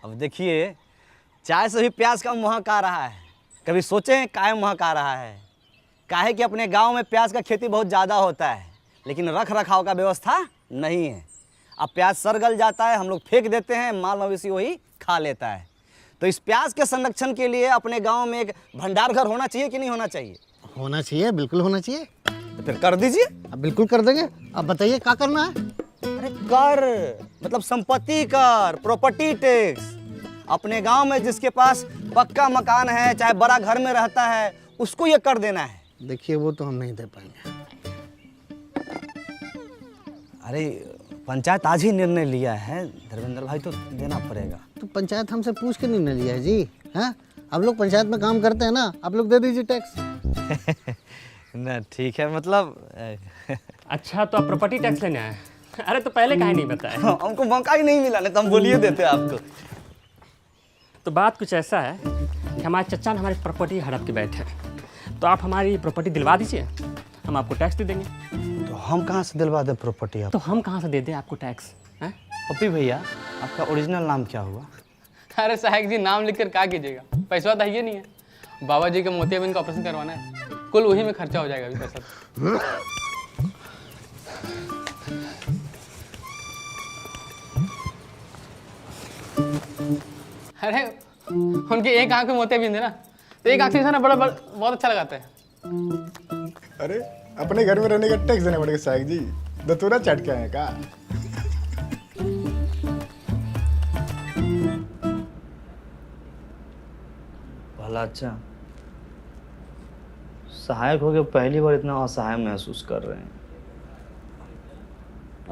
अब देखिए, चाय से भी प्याज का महक आ रहा है। कभी सोचे हैं काहे महक आ रहा है? काहे कि अपने गांव में प्याज का खेती बहुत ज़्यादा होता है, लेकिन रख रखाव का व्यवस्था नहीं है। अब प्याज सड़ गल जाता है, हम लोग फेंक देते हैं, माल मवेशी वही खा लेता है। तो इस प्याज के संरक्षण के लिए अपने गांव में एक भंडार घर होना चाहिए कि नहीं होना चाहिए? होना चाहिए, बिल्कुल होना चाहिए। तो फिर कर दीजिए। अब बिल्कुल कर देंगे। अब बताइए क्या करना है? अरे कर मतलब संपत्ति कर, प्रॉपर्टी टैक्स। अपने गांव में जिसके पास पक्का मकान है, चाहे बड़ा घर में रहता है, उसको ये कर देना है। देखिए वो तो हम नहीं दे पाएंगे। अरे पंचायत आज ही निर्णय लिया है धर्मेंद्र भाई, तो देना पड़ेगा। तो पंचायत हमसे पूछ के नहीं लिया है जी। हैं? आप लोग पंचायत में काम करते हैं ना, आप लोग दे दीजिए टैक्स। ना ठीक है, मतलब अच्छा तो आप प्रॉपर्टी टैक्स लेने आए? अरे तो पहले काहे नहीं बताया? हमको मौका ही नहीं मिला, नहीं तो हम बोलिए देते आपको। तो बात कुछ ऐसा है कि हमारे चचा ने हमारी प्रॉपर्टी हड़प के बैठे हैं, तो आप हमारी प्रॉपर्टी दिलवा दीजिए, हम आपको टैक्स दे देंगे। तो हम कहाँ से दिलवा दें प्रॉपर्टी? आप तो हम कहाँ से दे दें आपको टैक्स? हैं? पप्पी भैया, आपका ओरिजिनल नाम क्या हुआ? अरे सहायक जी, नाम लिखकर क्या कीजिएगा, पैसा तो है नहीं है। बाबा जी के मोतियाबिंद का ऑपरेशन करवाना है, कुल वही में खर्चा हो जाएगा अभी पैसा। अरे उनकी एक आंख में मोतियाबिंद है ना, तो एक आंख से ना बड़ा बहुत अच्छा लगाता है। अरे अपने घर में रहने का टैक्स देना पड़ेगा सहायक जी, दतूरा चट के आए का? भला अच्छा, सहायक हो गए पहली बार इतना असहाय महसूस कर रहे हैं।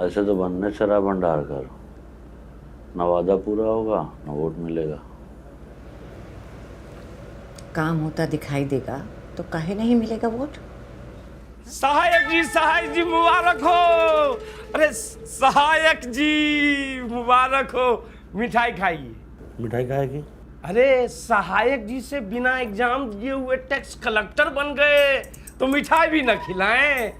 ऐसे तो बनने चला भंडार कर, न वादा पूरा होगा न वोट मिलेगा। काम होता दिखाई देगा तो काहे नहीं मिलेगा वोट? सहायक जी मुबारक हो। अरे सहायक जी मुबारक हो। मिठाई खाइए। मिठाई खाएगी? अरे सहायक जी से बिना एग्जाम दिए हुए टैक्स कलेक्टर बन गए, तो मिठाई भी न खिलाएं।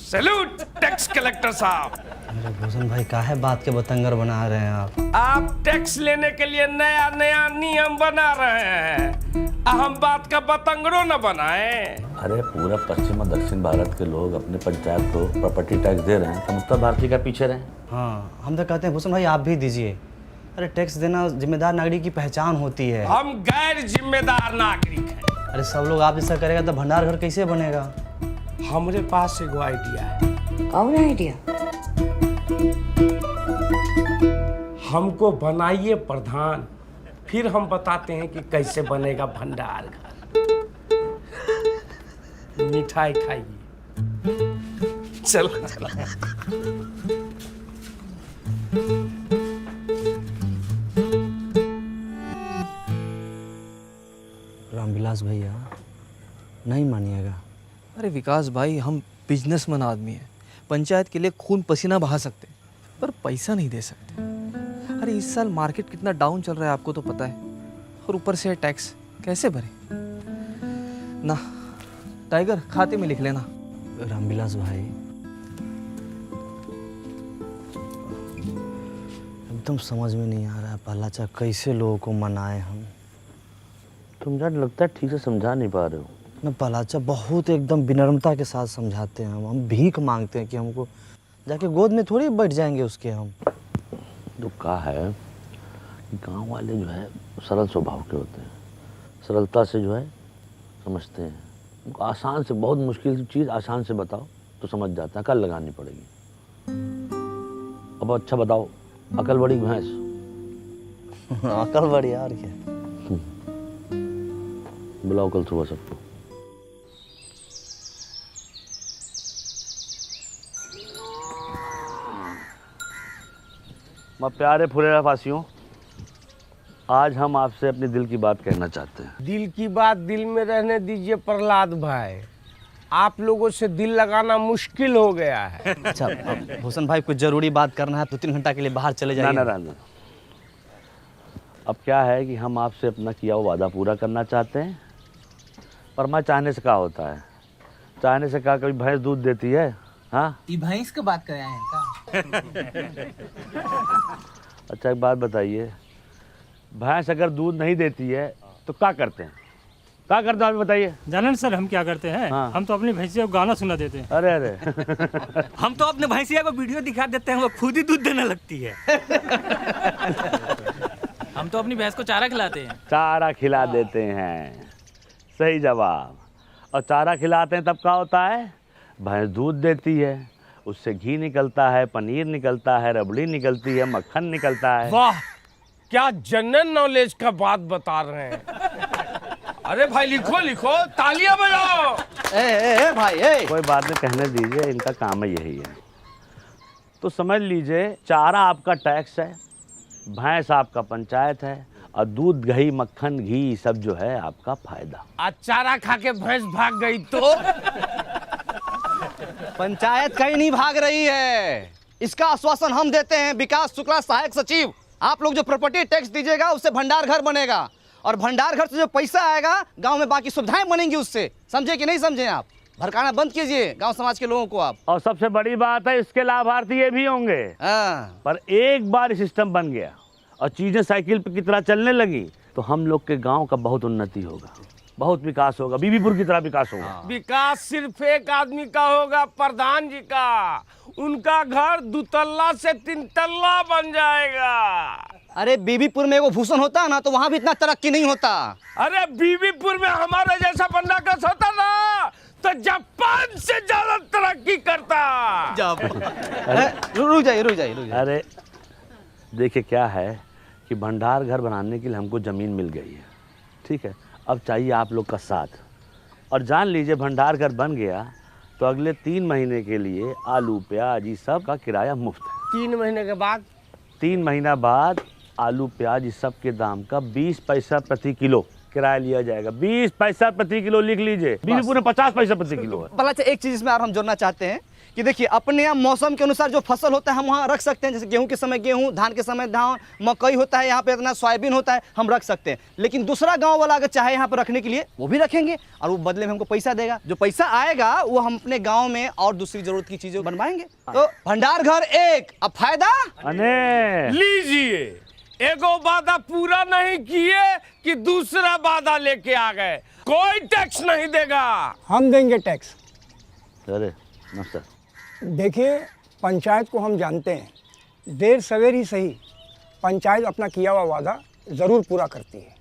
सैल्यूट टैक्स कलेक्टर साहब। अरे भूषण भाई, काहे बात के बतंगर बना रहे हैं आप टैक्स लेने के लिए नया नया नियम बना रहे हैं, हम बात का बतंगड़ो न बनाए। अरे पूरा पश्चिम और दक्षिण भारत के लोग अपने पंचायत को प्रॉपर्टी टैक्स दे रहे हैं, तो उत्तर भारतीय का पीछे रहे। हाँ, हम तो कहते हैं भूषण भाई आप भी दीजिए। अरे टैक्स देना जिम्मेदार नागरिक की पहचान होती है। हम गैर जिम्मेदार नागरिक हैं। अरे सब लोग आप जैसा करेगा तो भंडार घर कैसे बनेगा? हमारे पास एगो आइडिया है। कौन आइडिया? हमको बनाइए प्रधान, फिर हम बताते हैं कि कैसे बनेगा भंडार घर। मिठाई खाइए। चलो चलो। रामविलास भैया, नहीं मानिएगा। अरे विकास भाई, हम बिजनेसमैन आदमी हैं, पंचायत के लिए खून पसीना बहा सकते हैं, पर पैसा नहीं दे सकते। अरे इस साल मार्केट कितना डाउन चल रहा है आपको तो पता है, और ऊपर से टैक्स कैसे भरे ना। टाइगर, खाते में लिख लेना। रामविलास भाई, एकदम समझ में नहीं आ रहा है पहलाचा, कैसे लोगों को मनाए हम। तुम जान लगता है ठीक से समझा नहीं पा रहे हो ना पहलाचा, बहुत एकदम विनम्रता के साथ समझाते हैं हम भीख मांगते हैं कि हमको जाके गोद में थोड़ी बैठ जाएंगे उसके हम। तो कहा है कि गाँव वाले जो है सरल स्वभाव के होते हैं, सरलता से जो है समझते हैं। उनको आसान से, बहुत मुश्किल चीज़ आसान से बताओ तो समझ जाता है, कल लगानी पड़ेगी। अब अच्छा बताओ, अकल बड़ी भैंस। अकल बड़ी यार क्या? बुलाओ कल सुबह सबको। मैं प्यारे फुलेरा वासियों, आज हम आपसे अपने दिल की बात कहना चाहते हैं। दिल की बात दिल में रहने दीजिए प्रहलाद भाई, आप लोगों से दिल लगाना मुश्किल हो गया है। अच्छा भूषण भाई, कुछ जरूरी बात करना है तो 3 घंटा के लिए बाहर चले जाइए। ना। अब क्या है कि हम आपसे अपना किया हुआ वादा पूरा करना चाहते हैं, पर मैं चाहने से क्या होता है, चाहने से क्या कभी भैंस दूध देती है? हाँ, ये भैंस की बात कर रहे हैं का? अच्छा एक बात बताइए, भैंस अगर दूध नहीं देती है तो क्या करते हैं? क्या करते हैं आप बताइए। जाने ना सर हम क्या करते हैं? हाँ। हम तो अपनी भैंसिया को गाना सुना देते हैं। अरे अरे हम तो अपने भैंसिया को वीडियो दिखा देते हैं, वो खुद ही दूध देने लगती है। हम तो अपनी भैंस को चारा खिलाते हैं। चारा खिला देते हैं, सही जवाब। और चारा खिलाते हैं तब क्या होता है? भैंस दूध देती है, उससे घी निकलता है, पनीर निकलता है, रबड़ी निकलती है, मक्खन निकलता है। वाह, क्या जनरल नॉलेज का बात बता रहे हैं। अरे भाई लिखो लिखो, तालियां बजाओ। ए भाई ए। कोई बात नहीं, कहने दीजिए, इनका काम है यही है। तो समझ लीजिए, चारा आपका टैक्स है, भैंस आपका पंचायत है, और दूध दही मक्खन घी सब जो है आपका फायदा। आज चारा खा के भैंस भाग गई तो? पंचायत कहीं नहीं भाग रही है, इसका आश्वासन हम देते हैं। विकास शुक्ला सहायक सचिव, आप लोग जो प्रॉपर्टी टैक्स दीजिएगा उससे भंडार घर बनेगा, और भंडार घर से जो पैसा आएगा गांव में बाकी सुविधाएं बनेंगी उससे। समझे कि नहीं समझे? आप भड़काना बंद कीजिए गांव समाज के लोगों को आप। और सबसे बड़ी बात है, इसके लाभार्थी ये भी होंगे। पर एक बार सिस्टम बन गया और चीजें साइकिल पे की तरह चलने लगी तो हम लोग के गांव का बहुत उन्नति होगा, बहुत विकास होगा, बीबीपुर की तरह विकास होगा। विकास सिर्फ एक आदमी का होगा, प्रधान जी का। उनका घर 2 तल्ला से 3 तल्ला बन जाएगा। अरे बीबीपुर में वो भूषण होता है ना, तो वहां भी इतना तरक्की नहीं होता। अरे बीबीपुर में हमारे जैसा बंदा का होता ना तो जापान से ज्यादा तरक्की करता। रुक जाइए। अरे देखिए क्या है कि भंडार घर बनाने के लिए हमको ज़मीन मिल गई है, ठीक है। अब चाहिए आप लोग का साथ। और जान लीजिए, भंडार घर बन गया तो अगले 3 महीने के लिए आलू प्याज ये सब का किराया मुफ्त है। 3 महीने के बाद? 3 महीना बाद आलू प्याज इस सब के दाम का 20 पैसा प्रति किलो किराया लिया जाएगा। 20 पैसा प्रति किलो लिख लीजिए। बीबीपुर में 50 पैसा प्रति किलो है। भला एक चीज इसमें और हम जोड़ना चाहते हैं कि देखिए, अपने यहाँ मौसम के अनुसार जो फसल होता है हम वहाँ रख सकते हैं। जैसे गेहूं के समय गेहूं, धान के समय धान, मकई होता है यहाँ पे, इतना सोयाबीन होता है, हम रख सकते हैं। लेकिन दूसरा गांव वाला अगर चाहे यहाँ पर रखने के लिए, वो भी रखेंगे और वो बदले में हमको पैसा देगा। जो पैसा आएगा वो हम अपने गाँव में और दूसरी जरूरत की चीजें बनवाएंगे। तो भंडार घर एक, अब फायदा लीजिए। एगो वादा पूरा नहीं किए कि दूसरा वादा लेके आ गए। कोई टैक्स नहीं देगा। हम देंगे टैक्स। अरे नमस्कार। देखिए, पंचायत को हम जानते हैं, देर सवेर ही सही पंचायत अपना किया हुआ वादा ज़रूर पूरा करती है।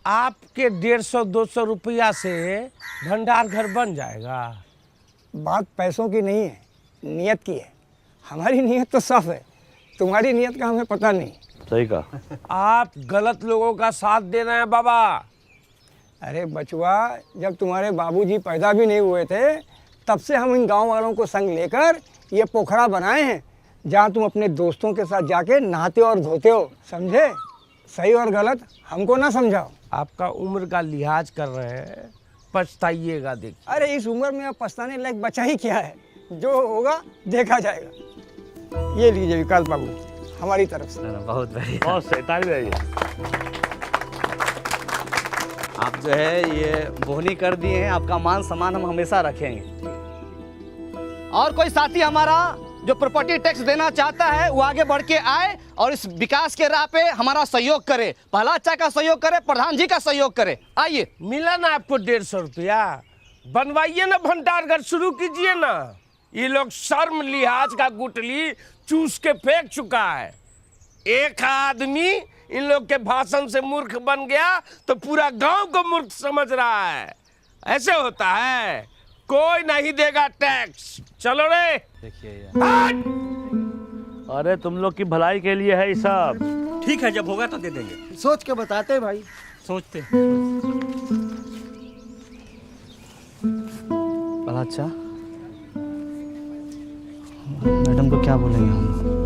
आपके 150-200 रुपया से भंडार घर बन जाएगा। बात पैसों की नहीं है, नियत की है। हमारी नियत तो साफ है, तुम्हारी नियत का हमें पता नहीं। सही कहा। आप गलत लोगों का साथ दे रहे हैं बाबा। अरे बचुआ, जब तुम्हारे बाबूजी पैदा भी नहीं हुए थे तब से हम इन गांव वालों को संग लेकर ये पोखरा बनाए हैं, जहां तुम अपने दोस्तों के साथ जाके नहाते और धोते हो। समझे? सही और गलत हमको ना समझाओ। आपका उम्र का लिहाज कर रहे हैं, पछताइएगा। देख, अरे इस उम्र में अब पछताने लायक बचा ही क्या है? जो होगा देखा जाएगा। ये लीजिए विकास बाबू, हमारी तरफ से। बहुत बढ़िया, बहुत सही, ताली बजाइए। आप जो है ये बोहनी कर दिए हैं, आपका मान सम्मान हम हमेशा रखेंगे। और कोई साथी हमारा जो प्रॉपर्टी टैक्स देना चाहता है वो आगे बढ़ के आए और इस विकास के राह पे हमारा सहयोग करे। पहला अच्छा का सहयोग करे, प्रधान जी का सहयोग करे। आइए। मिला ना आपको 150 रुपया? बनवाइए ना भंडार घर, शुरू कीजिए ना। ये लोग शर्म लिहाज का गुटली चूस के फेंक चुका है। एक आदमी इन लोग के भाषण से मूर्ख बन गया तो पूरा गांव को मूर्ख समझ रहा है। ऐसे होता है। कोई नहीं देगा टैक्स। चलो रे। देखिए, अरे तुम लोग की भलाई के लिए है ये सब। ठीक है, जब होगा तो दे देंगे। सोच के बताते हैं भाई। सोचते अच्छा, मैडम को क्या बोलेंगे हम?